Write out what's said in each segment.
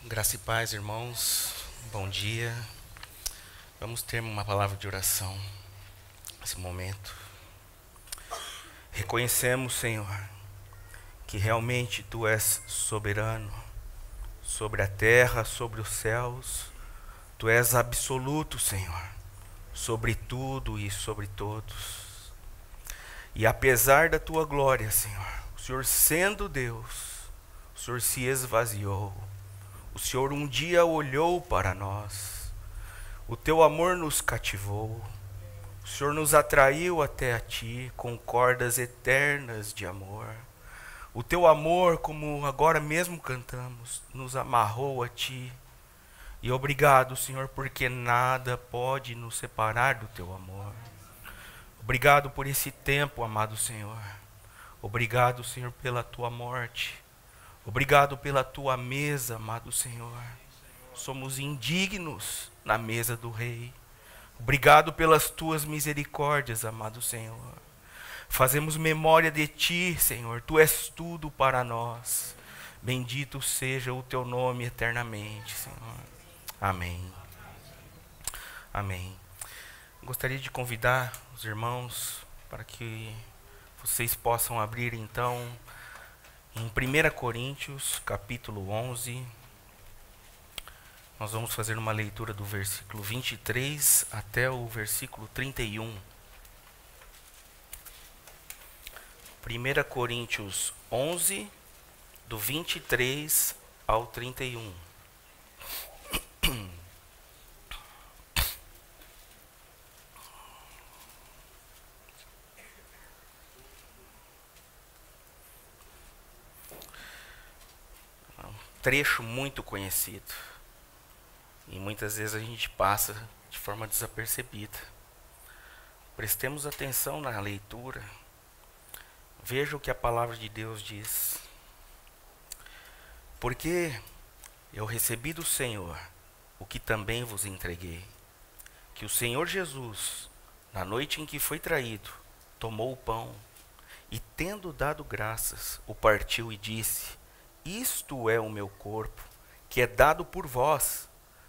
Graça e paz, irmãos. Bom dia. Vamos ter uma palavra de oração nesse momento. Reconhecemos, Senhor, que realmente Tu és soberano sobre a terra, sobre os céus. Tu és absoluto, Senhor, sobre tudo e sobre todos. E apesar da Tua glória, Senhor, o Senhor sendo Deus, o Senhor se esvaziou. O Senhor um dia olhou para nós. O Teu amor nos cativou. O Senhor nos atraiu até a Ti com cordas eternas de amor. O Teu amor, como agora mesmo cantamos, nos amarrou a Ti. E obrigado, Senhor, porque nada pode nos separar do Teu amor. Obrigado por esse tempo, amado Senhor. Obrigado, Senhor, pela Tua morte. Obrigado pela Tua mesa, amado Senhor. Somos indignos na mesa do Rei. Obrigado pelas Tuas misericórdias, amado Senhor. Fazemos memória de Ti, Senhor. Tu és tudo para nós. Bendito seja o Teu nome eternamente, Senhor. Amém. Amém. Gostaria de convidar os irmãos para que vocês possam abrir então em 1 Coríntios, capítulo 11. Nós vamos fazer uma leitura do versículo 23 até o versículo 31. 1 Coríntios 11, do 23 ao 31. Trecho muito conhecido. E muitas vezes a gente passa de forma desapercebida. Prestemos atenção na leitura. Veja o que a palavra de Deus diz. Porque eu recebi do Senhor o que também vos entreguei. Que o Senhor Jesus, na noite em que foi traído, tomou o pão e, tendo dado graças, o partiu e disse: Isto é o meu corpo, que é dado por vós.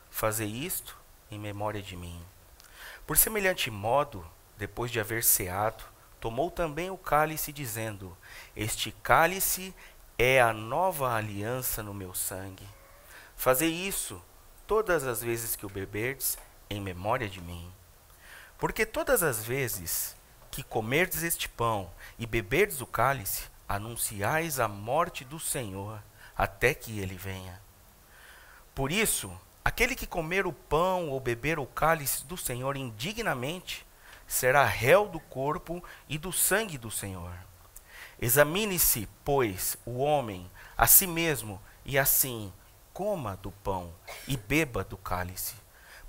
Fazei isto em memória de mim. Por semelhante modo, depois de haver ceado, tomou também o cálice, dizendo: Este cálice é a nova aliança no meu sangue. Fazei isso todas as vezes que o beberdes, em memória de mim. Porque todas as vezes que comerdes este pão e beberdes o cálice, anunciais a morte do Senhor, até que ele venha. Por isso, aquele que comer o pão ou beber o cálice do Senhor indignamente, será réu do corpo e do sangue do Senhor. Examine-se, pois, o homem a si mesmo, e assim coma do pão e beba do cálice.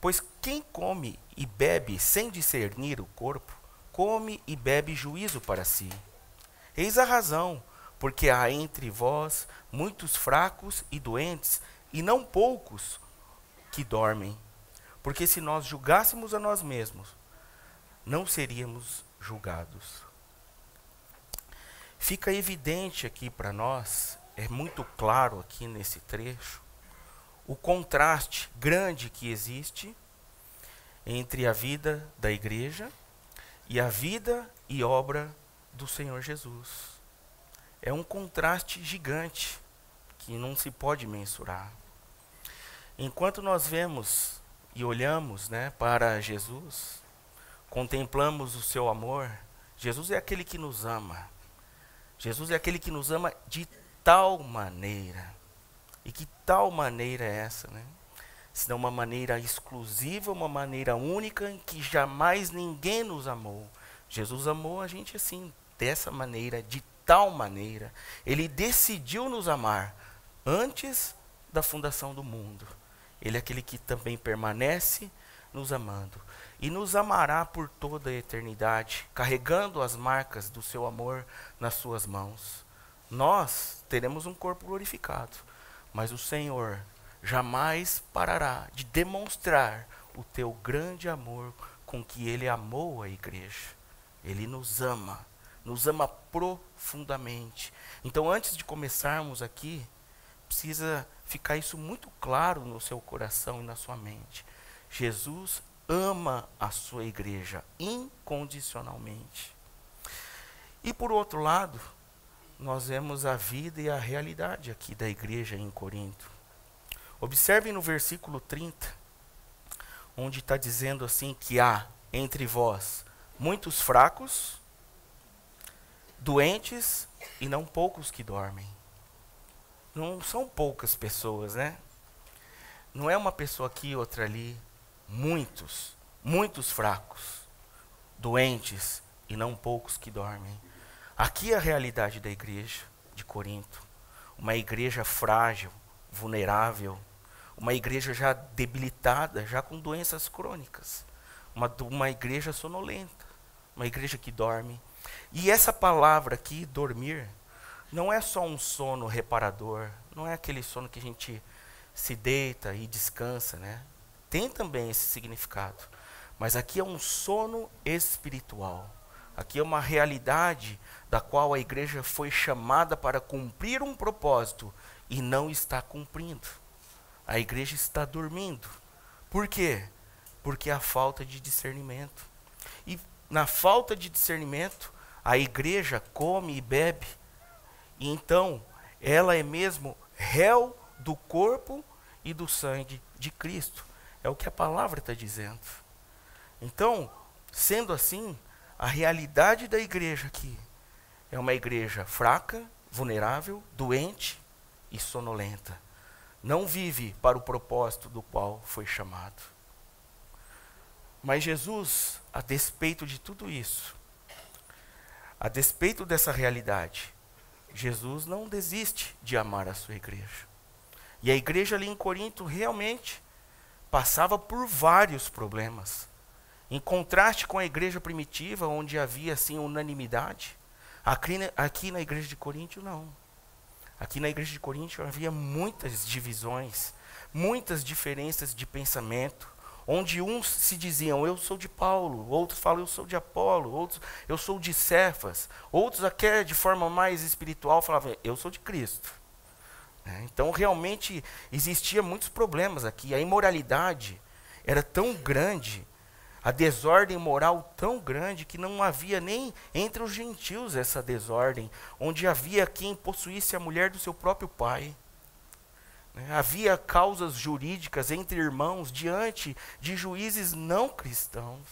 Pois quem come e bebe sem discernir o corpo, come e bebe juízo para si. Eis a razão, porque há entre vós muitos fracos e doentes, e não poucos que dormem. Porque se nós julgássemos a nós mesmos, não seríamos julgados. Fica evidente aqui para nós, é muito claro aqui nesse trecho, o contraste grande que existe entre a vida da igreja e a vida e obra do Senhor Jesus. É um contraste gigante que não se pode mensurar. Enquanto nós vemos e olhamos, para Jesus, contemplamos o seu amor, Jesus é aquele que nos ama. Jesus é aquele que nos ama de tal maneira. E que tal maneira é essa, Se não uma maneira exclusiva, uma maneira única em que jamais ninguém nos amou. Jesus amou a gente assim, dessa maneira, de tal maneira. Ele decidiu nos amar antes da fundação do mundo. Ele é aquele que também permanece nos amando. E nos amará por toda a eternidade, carregando as marcas do seu amor nas suas mãos. Nós teremos um corpo glorificado, mas o Senhor jamais parará de demonstrar o teu grande amor com que Ele amou a igreja. Ele nos ama profundamente. Então, antes de começarmos aqui, precisa ficar isso muito claro no seu coração e na sua mente. Jesus ama a sua igreja incondicionalmente. E por outro lado, nós vemos a vida e a realidade aqui da igreja em Corinto. Observem no versículo 30, onde está dizendo assim que há entre vós muitos fracos, doentes e não poucos que dormem. Não são poucas pessoas, né? Não é uma pessoa aqui, outra ali. Muitos fracos, doentes e não poucos que dormem. Aqui é a realidade da igreja de Corinto. Uma igreja frágil, vulnerável, uma igreja já debilitada, já com doenças crônicas. Uma igreja sonolenta, uma igreja que dorme. E essa palavra aqui, dormir, não é só um sono reparador, não é aquele sono que a gente se deita e descansa, né? Tem também esse significado, mas aqui é um sono espiritual. Aqui é uma realidade da qual a igreja foi chamada para cumprir um propósito e não está cumprindo. A igreja está dormindo. Por quê? Porque há falta de discernimento. E na falta de discernimento, a igreja come e bebe. E então, ela é mesmo réu do corpo e do sangue de Cristo. É o que a palavra está dizendo. Então, sendo assim, a realidade da igreja aqui é uma igreja fraca, vulnerável, doente e sonolenta. Não vive para o propósito do qual foi chamado. Mas Jesus, a despeito de tudo isso, a despeito dessa realidade, Jesus não desiste de amar a sua igreja. E a igreja ali em Corinto realmente passava por vários problemas. Em contraste com a igreja primitiva, onde havia assim unanimidade, aqui na igreja de Corinto não. Aqui na igreja de Corinto havia muitas divisões, muitas diferenças de pensamento, onde uns se diziam, eu sou de Paulo, outros falam, eu sou de Apolo, outros, eu sou de Cefas, outros até de forma mais espiritual falavam, eu sou de Cristo. Então realmente existia muitos problemas aqui, a imoralidade era tão grande, a desordem moral tão grande, que não havia nem entre os gentios essa desordem, onde havia quem possuísse a mulher do seu próprio pai. Havia causas jurídicas entre irmãos diante de juízes não cristãos.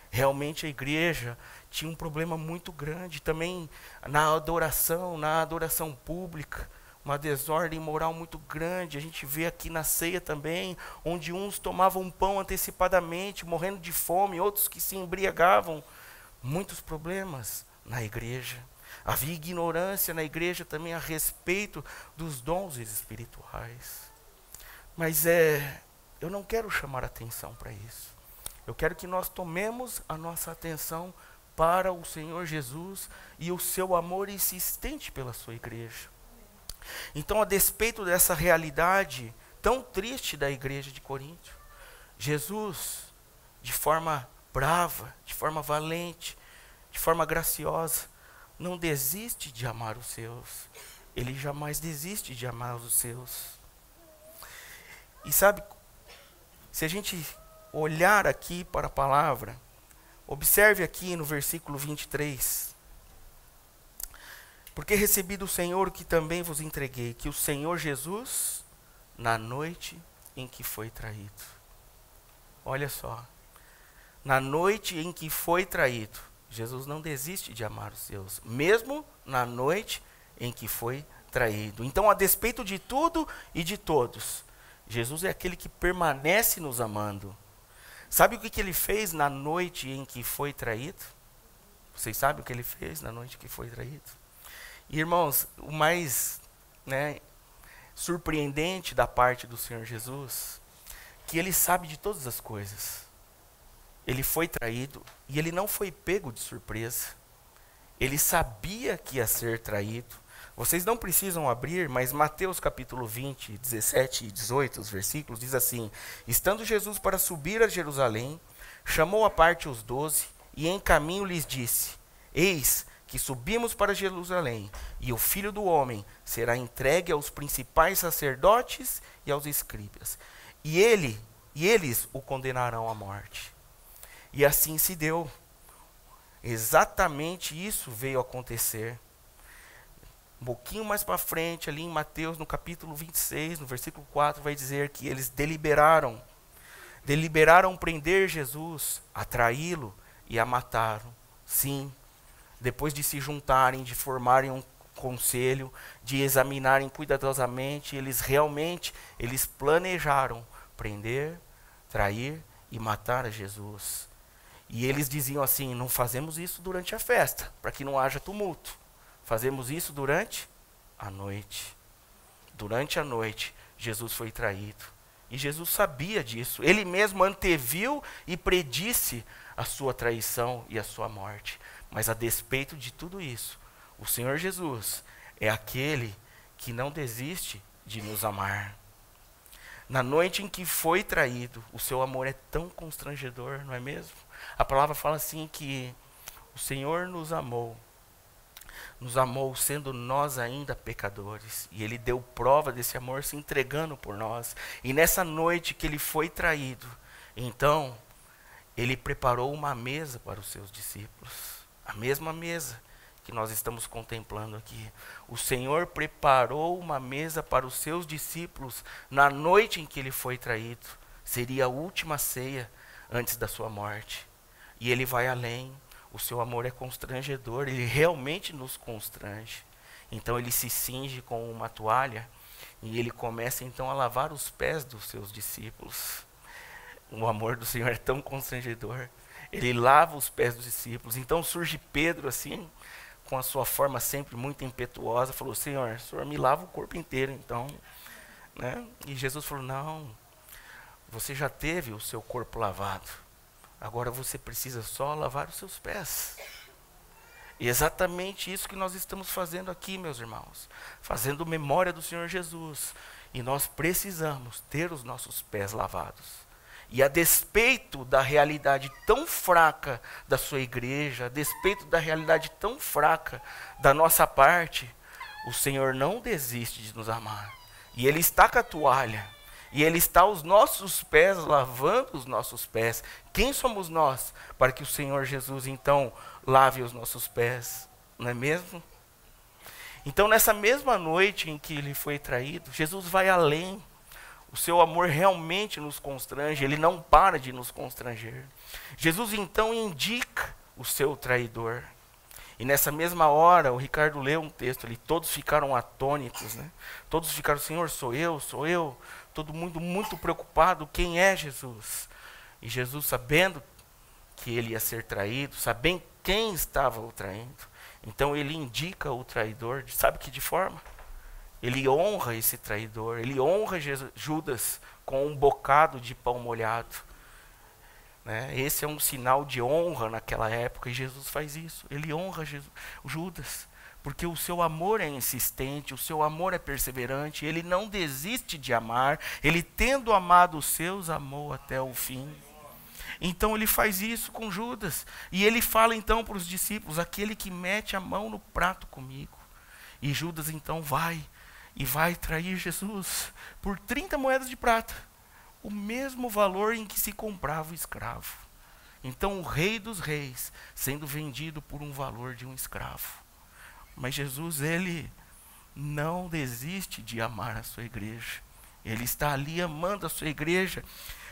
Realmente a igreja tinha um problema muito grande também na adoração pública, uma desordem moral muito grande. A gente vê aqui na ceia também, onde uns tomavam pão antecipadamente, morrendo de fome, outros que se embriagavam. Muitos problemas na igreja. Havia ignorância na igreja também a respeito dos dons espirituais. Mas eu não quero chamar atenção para isso. Eu quero que nós tomemos a nossa atenção para o Senhor Jesus e o seu amor insistente pela sua igreja. Então, a despeito dessa realidade tão triste da igreja de Corinto, Jesus, de forma brava, de forma valente, de forma graciosa, não desiste de amar os seus. Ele jamais desiste de amar os seus. E sabe, se a gente olhar aqui para a palavra, observe aqui no versículo 23. Porque recebi do Senhor o que também vos entreguei, que o Senhor Jesus, na noite em que foi traído. Olha só, na noite em que foi traído, Jesus não desiste de amar os seus, mesmo na noite em que foi traído. Então, a despeito de tudo e de todos, Jesus é aquele que permanece nos amando. Sabe o que ele fez na noite em que foi traído? Vocês sabem o que ele fez na noite que foi traído? Irmãos, o mais surpreendente da parte do Senhor Jesus, que ele sabe de todas as coisas. Ele foi traído e ele não foi pego de surpresa. Ele sabia que ia ser traído. Vocês não precisam abrir, mas Mateus capítulo 20, 17 e 18, os versículos, diz assim: estando Jesus para subir a Jerusalém, chamou à parte os 12 e em caminho lhes disse: eis que subimos para Jerusalém, e o Filho do Homem será entregue aos principais sacerdotes e aos escribas. E eles o condenarão à morte. E assim se deu. Exatamente isso veio acontecer. Um pouquinho mais para frente, ali em Mateus, no capítulo 26, no versículo 4, vai dizer que eles deliberaram prender Jesus, atraí-lo e a mataram. Sim, depois de se juntarem, de formarem um conselho, de examinarem cuidadosamente, eles planejaram prender, trair e matar a Jesus. E eles diziam assim: não fazemos isso durante a festa, para que não haja tumulto. Fazemos isso durante a noite. Durante a noite, Jesus foi traído. E Jesus sabia disso. Ele mesmo anteviu e predisse a sua traição e a sua morte. Mas a despeito de tudo isso, o Senhor Jesus é aquele que não desiste de nos amar. Na noite em que foi traído, o seu amor é tão constrangedor, não é mesmo? A palavra fala assim que o Senhor nos amou sendo nós ainda pecadores, e Ele deu prova desse amor se entregando por nós. E nessa noite que Ele foi traído, então, Ele preparou uma mesa para os seus discípulos, a mesma mesa que nós estamos contemplando aqui. O Senhor preparou uma mesa para os seus discípulos na noite em que Ele foi traído. Seria a última ceia antes da sua morte. E Ele vai além. O seu amor é constrangedor, Ele realmente nos constrange. Então Ele se cinge com uma toalha e Ele começa então a lavar os pés dos seus discípulos. O amor do Senhor é tão constrangedor. Ele lava os pés dos discípulos. Então surge Pedro assim, com a sua forma sempre muito impetuosa, falou: Senhor, o Senhor me lava o corpo inteiro então. Né? E Jesus falou: não, você já teve o seu corpo lavado. Agora você precisa só lavar os seus pés. E exatamente isso que nós estamos fazendo aqui, meus irmãos. Fazendo memória do Senhor Jesus. E nós precisamos ter os nossos pés lavados. E a despeito da realidade tão fraca da sua igreja, a despeito da realidade tão fraca da nossa parte, o Senhor não desiste de nos amar. E Ele está com a toalha. E Ele está aos nossos pés, lavando os nossos pés. Quem somos nós para que o Senhor Jesus, então, lave os nossos pés? Não é mesmo? Então, nessa mesma noite em que Ele foi traído, Jesus vai além. O seu amor realmente nos constrange, Ele não para de nos constranger. Jesus, então, indica o seu traidor. E nessa mesma hora, o Ricardo leu um texto ali, todos ficaram atônitos, né? Todos ficaram: Senhor, sou eu. Todo mundo muito preocupado, quem é Jesus? E Jesus, sabendo que ele ia ser traído, sabendo quem estava o traindo, então ele indica o traidor, sabe que de forma? Ele honra esse traidor, ele honra Judas com um bocado de pão molhado. Né? Esse é um sinal de honra naquela época, e Jesus faz isso, ele honra Judas. Porque o seu amor é insistente, o seu amor é perseverante, Ele não desiste de amar, Ele tendo amado os seus, amou até o fim. Então Ele faz isso com Judas, e Ele fala então para os discípulos: aquele que mete a mão no prato comigo. E Judas então vai trair Jesus por 30 moedas de prata, o mesmo valor em que se comprava o escravo. Então o Rei dos Reis sendo vendido por um valor de um escravo. Mas Jesus, Ele não desiste de amar a sua igreja. Ele está ali amando a sua igreja.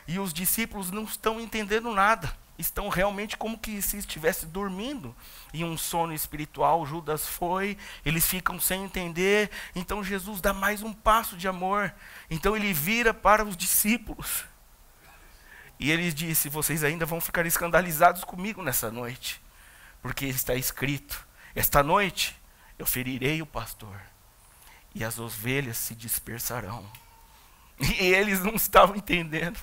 E os discípulos não estão entendendo nada. Estão realmente como que se estivesse dormindo em um sono espiritual. Judas foi, eles ficam sem entender. Então Jesus dá mais um passo de amor. Então Ele vira para os discípulos. E Ele disse: vocês ainda vão ficar escandalizados comigo nessa noite. Porque está escrito: esta noite eu ferirei o pastor, e as ovelhas se dispersarão. E eles não estavam entendendo.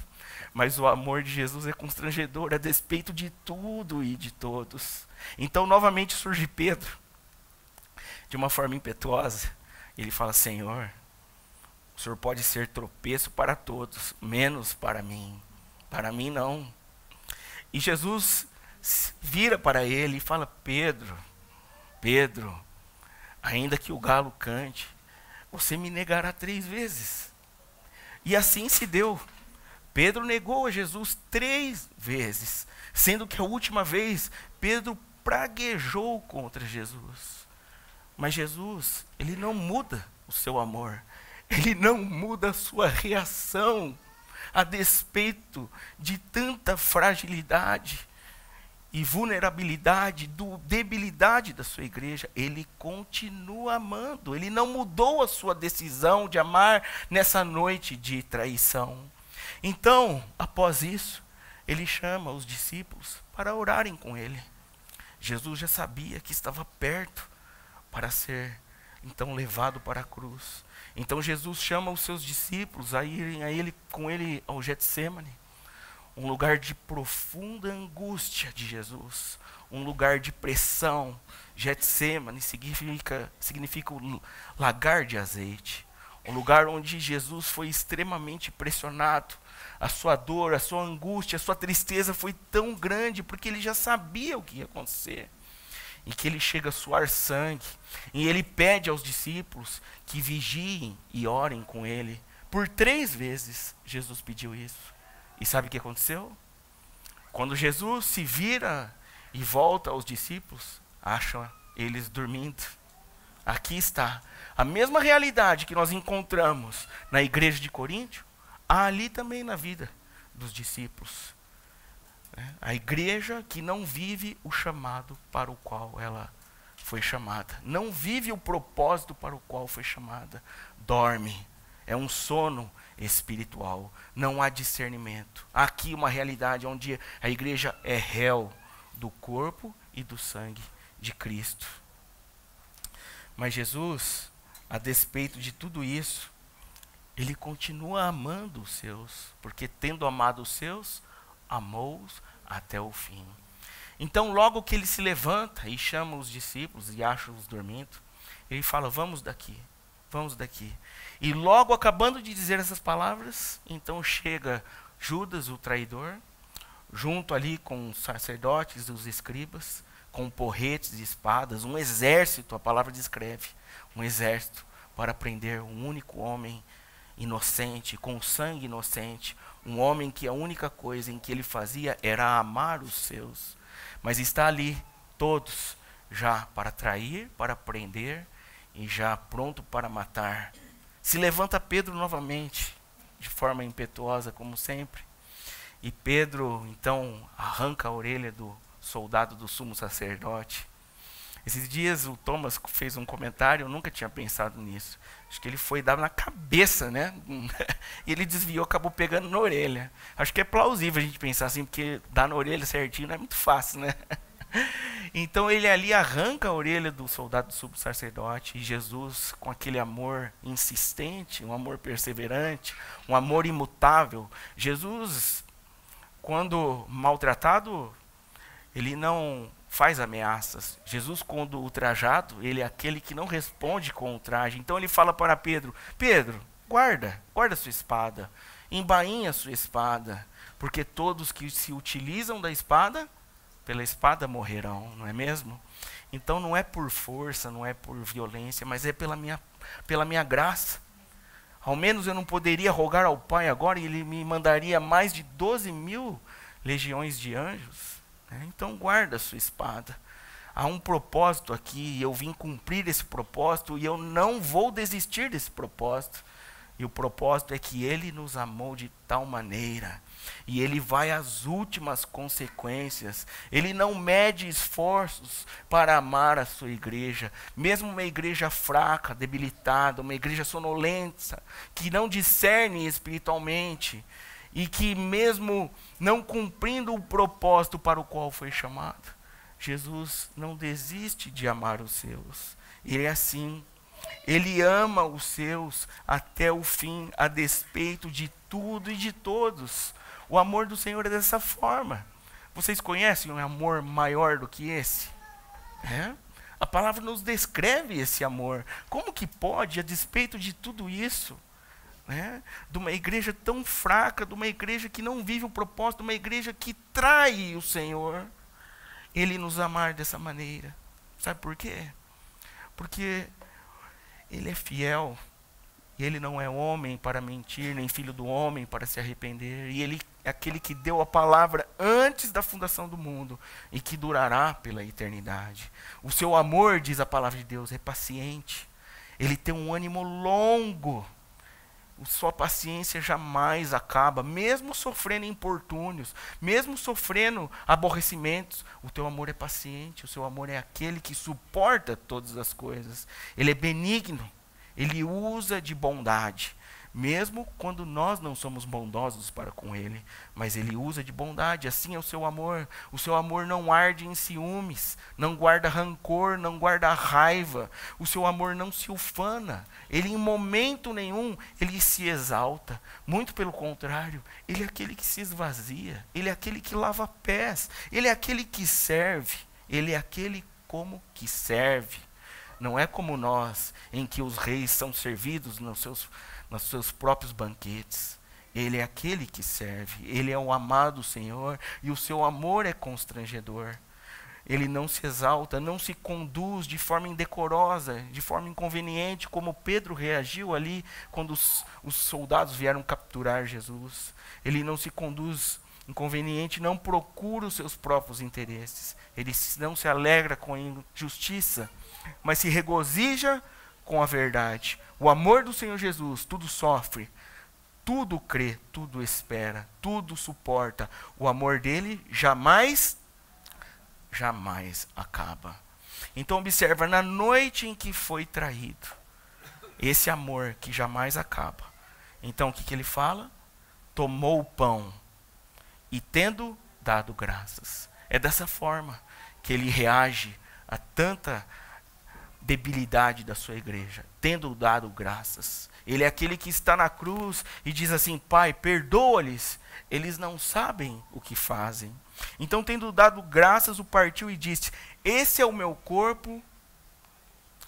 Mas o amor de Jesus é constrangedor, a despeito de tudo e de todos. Então, novamente surge Pedro, de uma forma impetuosa. Ele fala: Senhor, o Senhor pode ser tropeço para todos, menos para mim. Para mim, não. E Jesus vira para ele e fala: Pedro, Pedro, ainda que o galo cante, você me negará 3 vezes. E assim se deu. Pedro negou a Jesus 3 vezes, sendo que a última vez Pedro praguejou contra Jesus. Mas Jesus, ele não muda o seu amor, ele não muda a sua reação, a despeito de tanta fragilidade e vulnerabilidade, debilidade da sua igreja. Ele continua amando, ele não mudou a sua decisão de amar nessa noite de traição. Então, após isso, ele chama os discípulos para orarem com ele. Jesus já sabia que estava perto para ser então levado para a cruz. Então Jesus chama os seus discípulos a irem com ele ao Getsêmani, um lugar de profunda angústia de Jesus, um lugar de pressão. Getsêmani significa o lagar de azeite, um lugar onde Jesus foi extremamente pressionado. A sua dor, a sua angústia, a sua tristeza foi tão grande, porque ele já sabia o que ia acontecer. E que ele chega a suar sangue. E ele pede aos discípulos que vigiem e orem com ele. Por 3 vezes Jesus pediu isso. E sabe o que aconteceu? Quando Jesus se vira e volta aos discípulos, acham eles dormindo. Aqui está a mesma realidade que nós encontramos na igreja de Coríntio, há ali também na vida dos discípulos. A igreja que não vive o chamado para o qual ela foi chamada. Não vive o propósito para o qual foi chamada. Dorme. É um sono espiritual. Não há discernimento. Há aqui uma realidade onde a igreja é réu do corpo e do sangue de Cristo. Mas Jesus, a despeito de tudo isso, ele continua amando os seus, porque tendo amado os seus, amou-os até o fim. Então, logo que ele se levanta e chama os discípulos e acha-os dormindo, ele fala: vamos daqui, vamos daqui. E logo acabando de dizer essas palavras, então chega Judas, o traidor, junto ali com os sacerdotes, os escribas, com porretes e espadas, um exército, a palavra descreve, um exército para prender um único homem inocente, com sangue inocente, um homem que a única coisa em que ele fazia era amar os seus. Mas está ali, todos, já para trair, para prender e já pronto para matar. Se levanta Pedro novamente, de forma impetuosa, como sempre. E Pedro, então, arranca a orelha do soldado do sumo sacerdote. Esses dias o Thomas fez um comentário, eu nunca tinha pensado nisso. Acho que ele foi dar na cabeça, né? E ele desviou, acabou pegando na orelha. Acho que é plausível a gente pensar assim, porque dar na orelha certinho não é muito fácil, né? Então ele ali arranca a orelha do soldado do sumo sacerdote, e Jesus, com aquele amor insistente, um amor perseverante, um amor imutável. Jesus, quando maltratado, ele não faz ameaças. Jesus, quando ultrajado, ele é aquele que não responde com ultraje. Então ele fala para Pedro: Pedro, guarda sua espada, embainha sua espada, porque todos que se utilizam da espada, pela espada morrerão, não é mesmo? Então não é por força, não é por violência, mas é pela minha graça. Ao menos eu não poderia rogar ao Pai agora e ele me mandaria mais de 12.000 legiões de anjos. Então guarda a sua espada. Há um propósito aqui, e eu vim cumprir esse propósito, e eu não vou desistir desse propósito. E o propósito é que ele nos amou de tal maneira, e ele vai às últimas consequências. Ele não mede esforços para amar a sua igreja, mesmo uma igreja fraca, debilitada, uma igreja sonolenta, que não discerne espiritualmente, e que mesmo não cumprindo o propósito para o qual foi chamado, Jesus não desiste de amar os seus. Ele é assim. Ele ama os seus até o fim, a despeito de tudo e de todos. O amor do Senhor é dessa forma. Vocês conhecem um amor maior do que esse? A palavra nos descreve esse amor. Como que pode, a despeito de tudo isso, de uma igreja tão fraca, de uma igreja que não vive o propósito, de uma igreja que trai o Senhor, ele nos amar dessa maneira? Sabe por quê? Porque ele é fiel. E ele não é homem para mentir, nem filho do homem para se arrepender. E ele é aquele que deu a palavra antes da fundação do mundo e que durará pela eternidade. O seu amor, diz a palavra de Deus, é paciente. Ele tem um ânimo longo. Sua paciência jamais acaba, mesmo sofrendo importúnios, mesmo sofrendo aborrecimentos. O teu amor é paciente, o seu amor é aquele que suporta todas as coisas. Ele é benigno, ele usa de bondade, mesmo quando nós não somos bondosos para com ele, mas ele usa de bondade. Assim é o seu amor. O seu amor não arde em ciúmes, não guarda rancor, não guarda raiva. O seu amor não se ufana. Ele em momento nenhum ele se exalta. Muito pelo contrário, ele é aquele que se esvazia. Ele é aquele que lava pés. Ele é aquele que serve. Ele é aquele como que serve. Não é como nós, em que os reis são servidos nos seus próprios banquetes. Ele é aquele que serve. Ele é o amado Senhor. E o seu amor é constrangedor. Ele não se exalta, não se conduz de forma indecorosa, de forma inconveniente, como Pedro reagiu ali quando os soldados vieram capturar Jesus. Ele não se conduz inconveniente, não procura os seus próprios interesses. Ele não se alegra com a injustiça, mas se regozija com a verdade. O amor do Senhor Jesus tudo sofre, tudo crê, tudo espera, tudo suporta. O amor dele jamais acaba. Então observa, na noite em que foi traído, esse amor que jamais acaba. Então o que ele fala? Tomou o pão e tendo dado graças. É dessa forma que ele reage a tanta debilidade da sua igreja, tendo dado graças. Ele é aquele que está na cruz e diz assim: Pai, perdoa-lhes, eles não sabem o que fazem. Então, tendo dado graças, o partiu e disse: esse é o meu corpo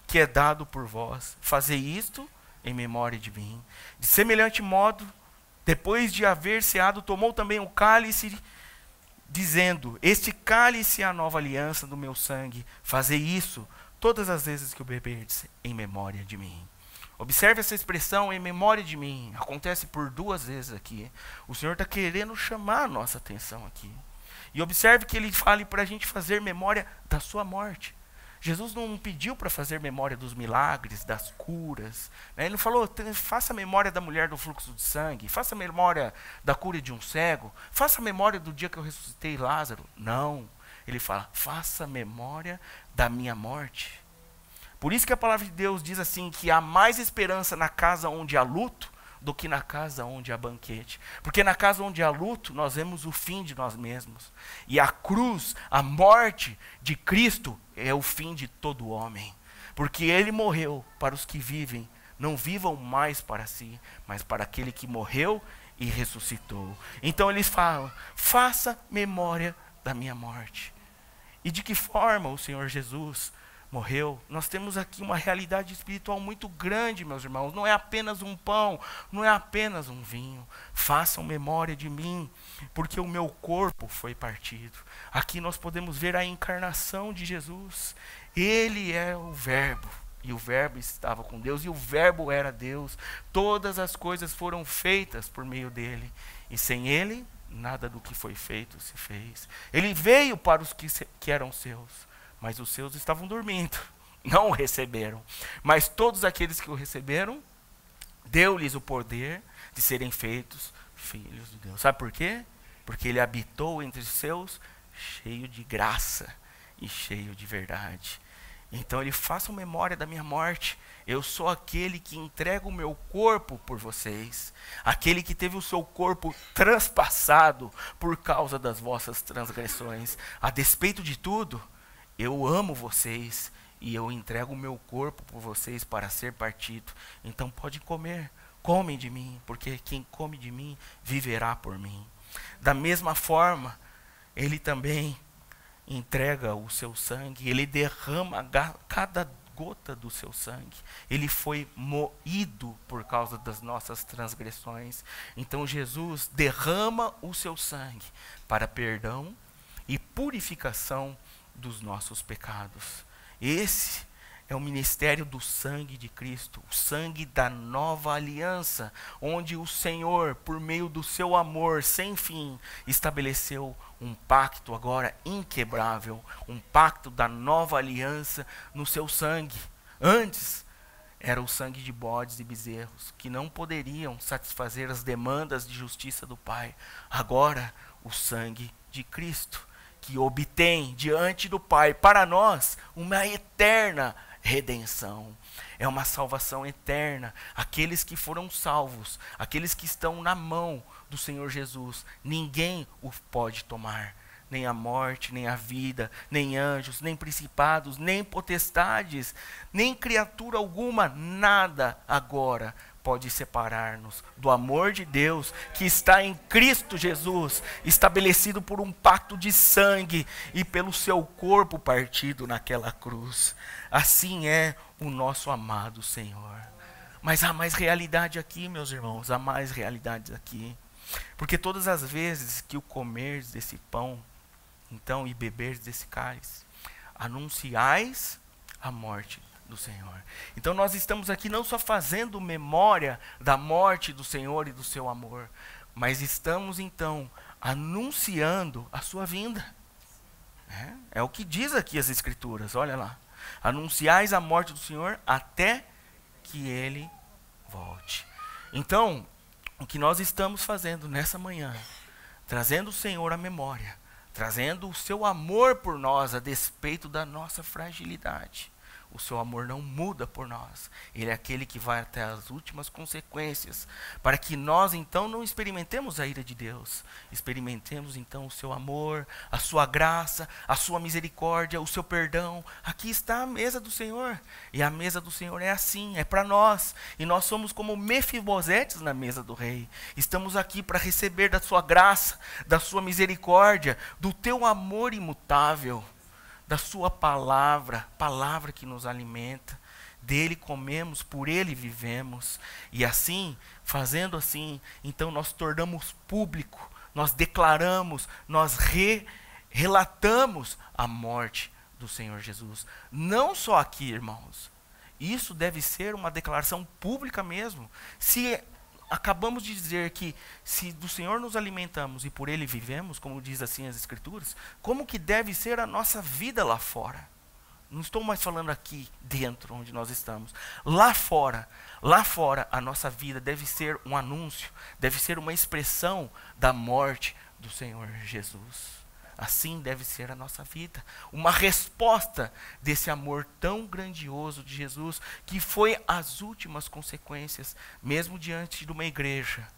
que é dado por vós, fazei isto em memória de mim. De semelhante modo, depois de haver ceado, tomou também o cálice, dizendo: este cálice é a nova aliança do meu sangue, fazei isso todas as vezes que o beberdes, em memória de mim. Observe essa expressão, em memória de mim. Acontece por 2 vezes aqui. O Senhor está querendo chamar a nossa atenção aqui. E observe que ele fale para a gente fazer memória da sua morte. Jesus não pediu para fazer memória dos milagres, das curas. Né? Ele não falou: faça memória da mulher do fluxo de sangue, faça memória da cura de um cego, faça memória do dia que eu ressuscitei Lázaro. Não. Ele fala: faça memória da minha morte. Por isso que a palavra de Deus diz assim, que há mais esperança na casa onde há luto do que na casa onde há banquete. Porque na casa onde há luto, nós vemos o fim de nós mesmos. E a cruz, a morte de Cristo, é o fim de todo homem. Porque ele morreu para os que vivem, não vivam mais para si, mas para aquele que morreu e ressuscitou. Então eles falam: faça memória da minha morte. E de que forma o Senhor Jesus morreu? Nós temos aqui uma realidade espiritual muito grande, meus irmãos. Não é apenas um pão, não é apenas um vinho. Façam memória de mim, porque o meu corpo foi partido. Aqui nós podemos ver a encarnação de Jesus. Ele é o Verbo, e o Verbo estava com Deus, e o Verbo era Deus. Todas as coisas foram feitas por meio dele, e sem ele, nada do que foi feito se fez. Ele veio para os que eram seus, mas os seus estavam dormindo, não o receberam. Mas todos aqueles que o receberam, deu-lhes o poder de serem feitos filhos de Deus. Sabe por quê? Porque ele habitou entre os seus, cheio de graça e cheio de verdade. Então ele: façam memória da minha morte. Eu sou aquele que entrega o meu corpo por vocês. Aquele que teve o seu corpo transpassado por causa das vossas transgressões. A despeito de tudo, eu amo vocês e eu entrego o meu corpo por vocês para ser partido. Então pode comer, comem de mim, porque quem come de mim viverá por mim. Da mesma forma, ele também entrega o seu sangue, ele derrama cada gota do seu sangue. Ele foi moído por causa das nossas transgressões. Então Jesus derrama o seu sangue para perdão e purificação dos nossos pecados. Esse é o ministério do sangue de Cristo, o sangue da nova aliança, onde o Senhor, por meio do seu amor sem fim, estabeleceu um pacto agora inquebrável, um pacto da nova aliança no seu sangue. Antes, era o sangue de bodes e bezerros, que não poderiam satisfazer as demandas de justiça do Pai. Agora, o sangue de Cristo, que obtém diante do Pai para nós uma eterna redenção. É uma salvação eterna. Aqueles que foram salvos, aqueles que estão na mão do Senhor Jesus, ninguém o pode tomar. Nem a morte, nem a vida, nem anjos, nem principados, nem potestades, nem criatura alguma, nada agora pode separar-nos do amor de Deus que está em Cristo Jesus, estabelecido por um pacto de sangue e pelo seu corpo partido naquela cruz. Assim é o nosso amado Senhor. Mas há mais realidade aqui, meus irmãos, há mais realidades aqui. Porque todas as vezes que o comerdes desse pão, então, e beberdes desse cálice, anunciais a morte do Senhor. Então nós estamos aqui não só fazendo memória da morte do Senhor e do seu amor, mas estamos então anunciando a sua vinda. É o que diz aqui as Escrituras, olha lá. Anunciais a morte do Senhor até que Ele volte. Então, o que nós estamos fazendo nessa manhã, trazendo o Senhor à memória, trazendo o seu amor por nós a despeito da nossa fragilidade. O seu amor não muda por nós. Ele é aquele que vai até as últimas consequências, para que nós então não experimentemos a ira de Deus. Experimentemos então o seu amor, a sua graça, a sua misericórdia, o seu perdão. Aqui está a mesa do Senhor. E a mesa do Senhor é assim, é para nós. E nós somos como Mefibosetes na mesa do rei. Estamos aqui para receber da sua graça, da sua misericórdia, do teu amor imutável, da sua palavra, palavra que nos alimenta. Dele comemos, por ele vivemos. E assim, fazendo assim, então nós tornamos público, nós declaramos, nós relatamos a morte do Senhor Jesus. Não só aqui, irmãos. Isso deve ser uma declaração pública mesmo. Se acabamos de dizer que se do Senhor nos alimentamos e por Ele vivemos, como diz assim as Escrituras, como que deve ser a nossa vida lá fora? Não estou mais falando aqui dentro, onde nós estamos. Lá fora a nossa vida deve ser um anúncio, deve ser uma expressão da morte do Senhor Jesus. Assim deve ser a nossa vida. Uma resposta desse amor tão grandioso de Jesus, que foi as últimas consequências, mesmo diante de uma igreja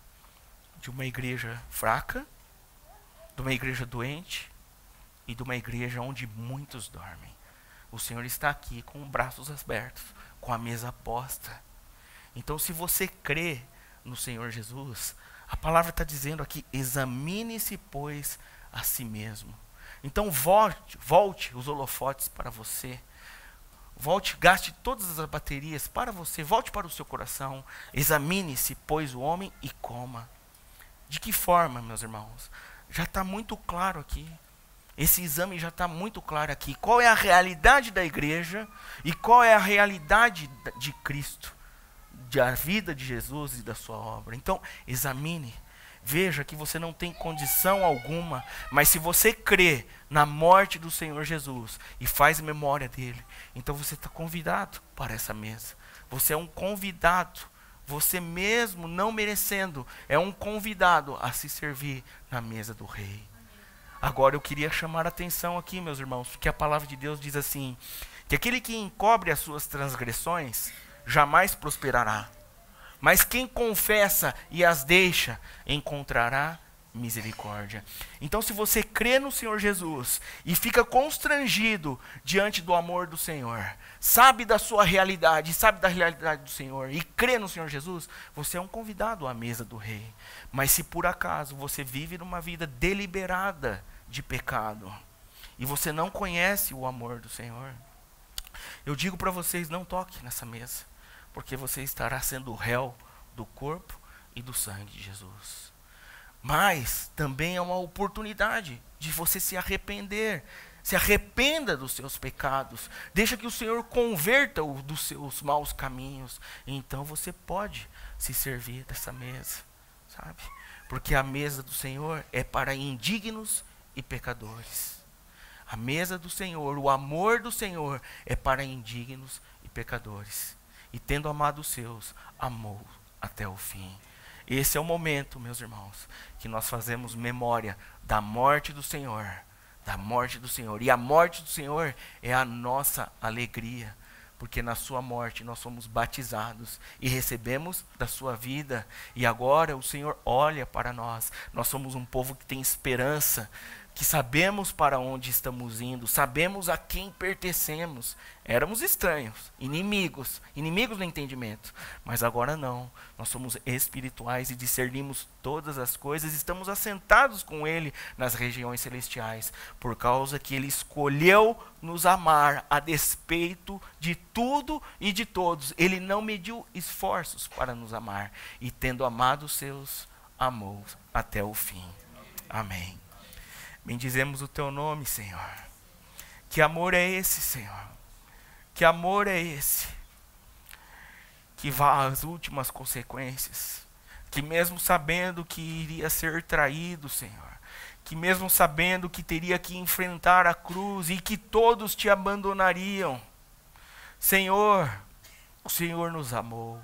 fraca, de uma igreja doente e de uma igreja onde muitos dormem. O Senhor está aqui com os braços abertos, com a mesa posta. Então, se você crê no Senhor Jesus, a palavra está dizendo aqui: examine-se, pois, a si mesmo. Então volte os holofotes para você. Gaste todas as baterias para você. Volte para o seu coração. Examine-se, pois, o homem, e coma. De que forma, meus irmãos? Já está muito claro aqui. Esse exame já está muito claro aqui. Qual é a realidade da igreja e qual é a realidade de Cristo, da vida de Jesus e da sua obra. Então, examine. Veja que você não tem condição alguma, mas se você crê na morte do Senhor Jesus e faz memória dele, então você está convidado para essa mesa. Você é um convidado, você mesmo não merecendo, é um convidado a se servir na mesa do rei. Agora eu queria chamar a atenção aqui, meus irmãos, porque a palavra de Deus diz assim, que aquele que encobre as suas transgressões jamais prosperará. Mas quem confessa e as deixa, encontrará misericórdia. Então, se você crê no Senhor Jesus e fica constrangido diante do amor do Senhor, sabe da sua realidade, sabe da realidade do Senhor e crê no Senhor Jesus, você é um convidado à mesa do rei. Mas se por acaso você vive numa vida deliberada de pecado e você não conhece o amor do Senhor, eu digo para vocês, não toque nessa mesa, porque você estará sendo o réu do corpo e do sangue de Jesus. Mas também é uma oportunidade de você se arrepender, Se arrependa dos seus pecados. Deixa que o Senhor converta-o dos seus maus caminhos. E então você pode se servir dessa mesa, sabe? Porque a mesa do Senhor é para indignos e pecadores. A mesa do Senhor, o amor do Senhor é para indignos e pecadores. E tendo amado os seus, amou até o fim. Esse é o momento, meus irmãos, que nós fazemos memória da morte do Senhor. Da morte do Senhor. E a morte do Senhor é a nossa alegria. Porque na sua morte nós somos batizados e recebemos da sua vida. E agora o Senhor olha para nós. Nós somos um povo que tem esperança, que sabemos para onde estamos indo, sabemos a quem pertencemos. Éramos estranhos, inimigos do entendimento. Mas agora não, nós somos espirituais e discernimos todas as coisas, estamos assentados com Ele nas regiões celestiais, por causa que Ele escolheu nos amar a despeito de tudo e de todos. Ele não mediu esforços para nos amar, e tendo amado os seus, amou até o fim. Amém. Bendizemos o teu nome, Senhor. Que amor é esse, Senhor? Que amor é esse? Que vá às últimas consequências. Que mesmo sabendo que iria ser traído, Senhor, que mesmo sabendo que teria que enfrentar a cruz e que todos te abandonariam, Senhor, o Senhor nos amou.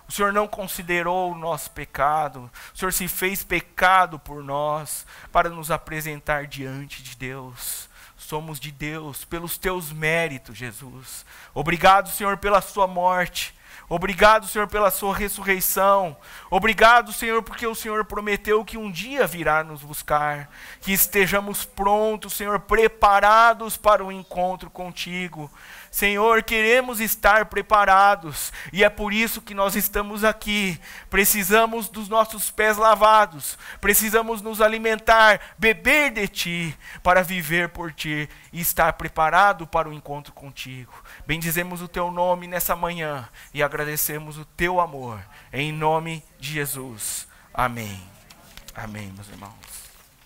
O Senhor não considerou o nosso pecado. O Senhor se fez pecado por nós, para nos apresentar diante de Deus. Somos de Deus, pelos teus méritos, Jesus. Obrigado, Senhor, pela sua morte. Obrigado, Senhor, pela sua ressurreição. Obrigado, Senhor, porque o Senhor prometeu que um dia virá nos buscar. Que estejamos prontos, Senhor, preparados para o encontro contigo. Senhor, queremos estar preparados, e é por isso que nós estamos aqui. Precisamos dos nossos pés lavados, precisamos nos alimentar, beber de Ti, para viver por Ti e estar preparado para o encontro contigo. Bendizemos o Teu nome nessa manhã e agradecemos o Teu amor, em nome de Jesus. Amém. Amém, meus irmãos.